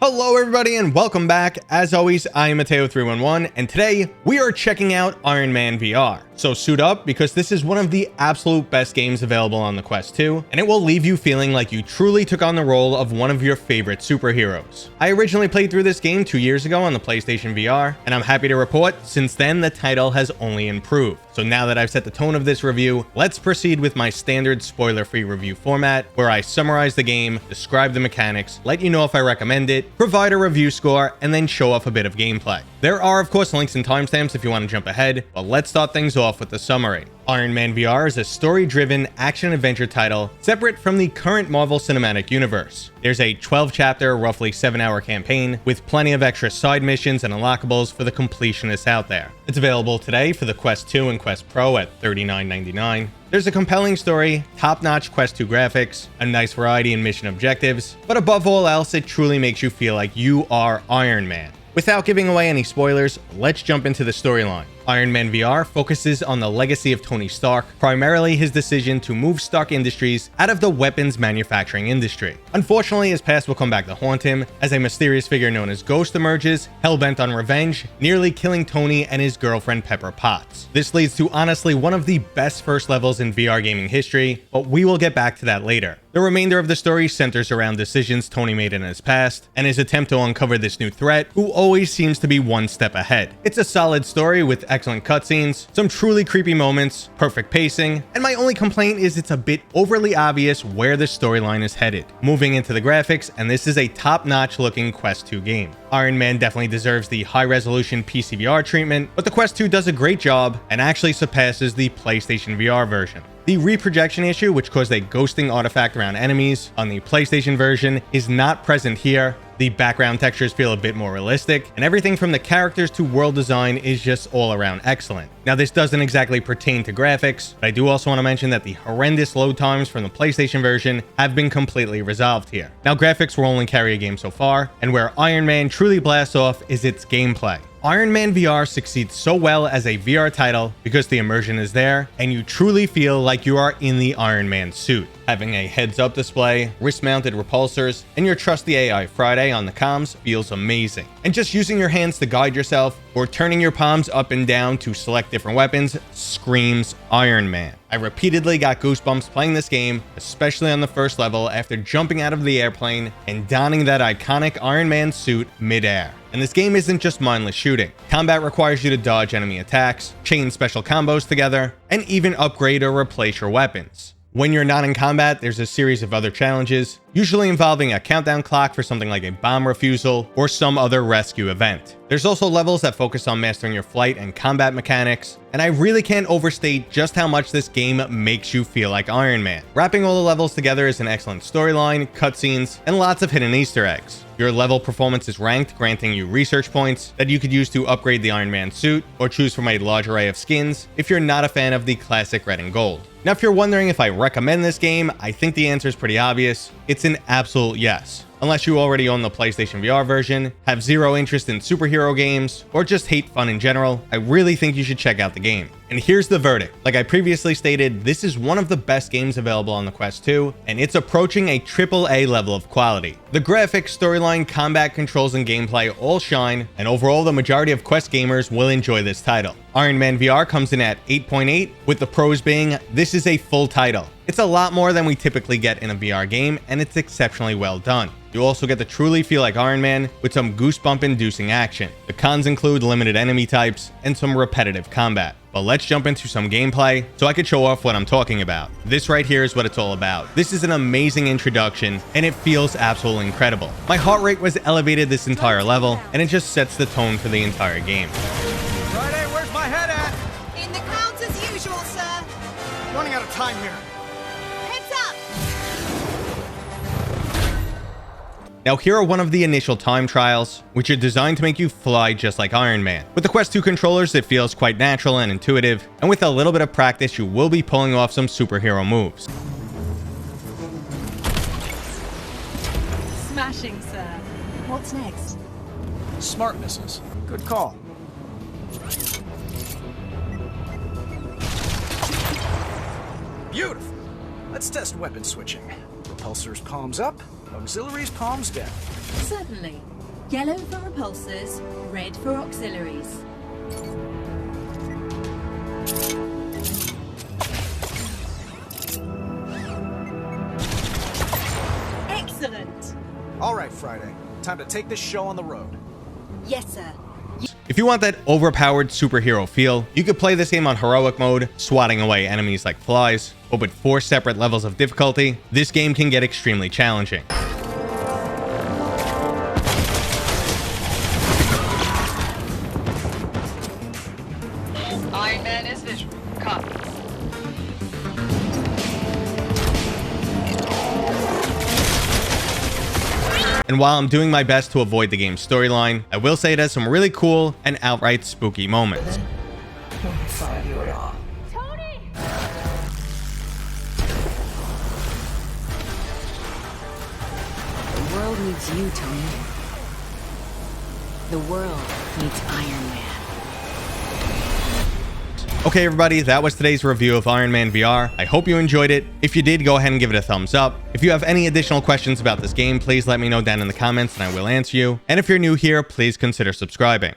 Hello everybody and welcome back. As always, I am Mateo311 and today we are checking out IronManVR. So suit up because this is one of the absolute best games available on the Quest 2 and it will leave you feeling like you truly took on the role of one of your favorite superheroes. I originally played through this game 2 years ago on the PlayStation VR and I'm happy to report since then the title has only improved. So now that I've set the tone of this review, let's proceed with my standard spoiler-free review format where I summarize the game, describe the mechanics, let you know if I recommend it, provide a review score, and then show off a bit of gameplay. There are of course links and timestamps if you want to jump ahead, but let's start things off with the summary. IronManVR is a story-driven action-adventure title separate from the current Marvel Cinematic Universe. There's a 12-chapter, roughly 7-hour campaign with plenty of extra side missions and unlockables for the completionists out there. It's available today for the Quest 2 and Quest Pro at $39.99. There's a compelling story, top-notch Quest 2 graphics, a nice variety in mission objectives, but above all else, it truly makes you feel like you are Iron Man. Without giving away any spoilers, let's jump into the storyline. IronManVR focuses on the legacy of Tony Stark, primarily his decision to move Stark Industries out of the weapons manufacturing industry. Unfortunately, his past will come back to haunt him as a mysterious figure known as Ghost emerges, hell-bent on revenge, nearly killing Tony and his girlfriend Pepper Potts. This leads to honestly one of the best first levels in VR gaming history, but we will get back to that later. The remainder of the story centers around decisions Tony made in his past and his attempt to uncover this new threat, who always seems to be one step ahead. It's a solid story with excellent cutscenes, some truly creepy moments, perfect pacing, and my only complaint is it's a bit overly obvious where the storyline is headed. Moving into the graphics, and this is a top-notch looking Quest 2 game. Iron Man definitely deserves the high-resolution PC VR treatment, but the Quest 2 does a great job and actually surpasses the PlayStation VR version. The reprojection issue, which caused a ghosting artifact around enemies on the PlayStation version, is not present here. The background textures feel a bit more realistic, and everything from the characters to world design is just all around excellent. Now, this doesn't exactly pertain to graphics, but I do also want to mention that the horrendous load times from the PlayStation version have been completely resolved here. Now, graphics will only carry a game so far, and where Iron Man truly blasts off is its gameplay. IronManVR succeeds so well as a VR title because the immersion is there and you truly feel like you are in the Iron Man suit. Having a heads-up display, wrist-mounted repulsors, and your trusty AI Friday on the comms feels amazing. And just using your hands to guide yourself or turning your palms up and down to select different weapons screams Iron Man. I repeatedly got goosebumps playing this game, especially on the first level after jumping out of the airplane and donning that iconic Iron Man suit mid-air. And this game isn't just mindless shooting. Combat requires you to dodge enemy attacks, chain special combos together, and even upgrade or replace your weapons. When you're not in combat, there's a series of other challenges, usually involving a countdown clock for something like a bomb refusal or some other rescue event. There's also levels that focus on mastering your flight and combat mechanics, and I really can't overstate just how much this game makes you feel like Iron Man. Wrapping all the levels together is an excellent storyline, cutscenes, and lots of hidden Easter eggs. Your level performance is ranked, granting you research points that you could use to upgrade the Iron Man suit or choose from a large array of skins if you're not a fan of the classic red and gold. Now, if you're wondering if I recommend this game, I think the answer is pretty obvious. It's an absolute yes. Unless you already own the PlayStation VR version, have zero interest in superhero games, or just hate fun in general, I really think you should check out the game. And here's the verdict. Like I previously stated, this is one of the best games available on the Quest 2, and it's approaching a AAA level of quality. The graphics, storyline, combat controls, and gameplay all shine, and overall the majority of Quest gamers will enjoy this title. IronManVR comes in at 8.8, with the pros being, this is a full title. It's a lot more than we typically get in a VR game, and it's exceptionally well done. You also get to truly feel like Iron Man with some goosebump-inducing action. The cons include limited enemy types and some repetitive combat. But let's jump into some gameplay so I could show off what I'm talking about. This right here is what it's all about. This is an amazing introduction and it feels absolutely incredible. My heart rate was elevated this entire level and it just sets the tone for the entire game. Friday, where's my head at? In the clouds as usual, sir. Running out of time here. Heads up! Now here are one of the initial time trials, which are designed to make you fly just like Iron Man. With the Quest 2 controllers, it feels quite natural and intuitive, and with a little bit of practice, you will be pulling off some superhero moves. Smashing, sir. What's next? Smart missiles. Good call. Beautiful. Let's test weapon switching. Repulsors palms up, auxiliaries palms down. Certainly. Yellow for repulsors, red for auxiliaries. Excellent. All right, Friday. Time to take this show on the road. Yes, sir. If you want that overpowered superhero feel, you could play this game on heroic mode, swatting away enemies like flies, but with 4 separate levels of difficulty, this game can get extremely challenging. Iron Man is visual. Copy. And while I'm doing my best to avoid the game's storyline, I will say it has some really cool and outright spooky moments. The world needs you, Tony. The world needs Iron Man. Okay, everybody, that was today's review of IronManVR. I hope you enjoyed it. If you did, go ahead and give it a thumbs up. If you have any additional questions about this game, please let me know down in the comments and I will answer you. And if you're new here, please consider subscribing.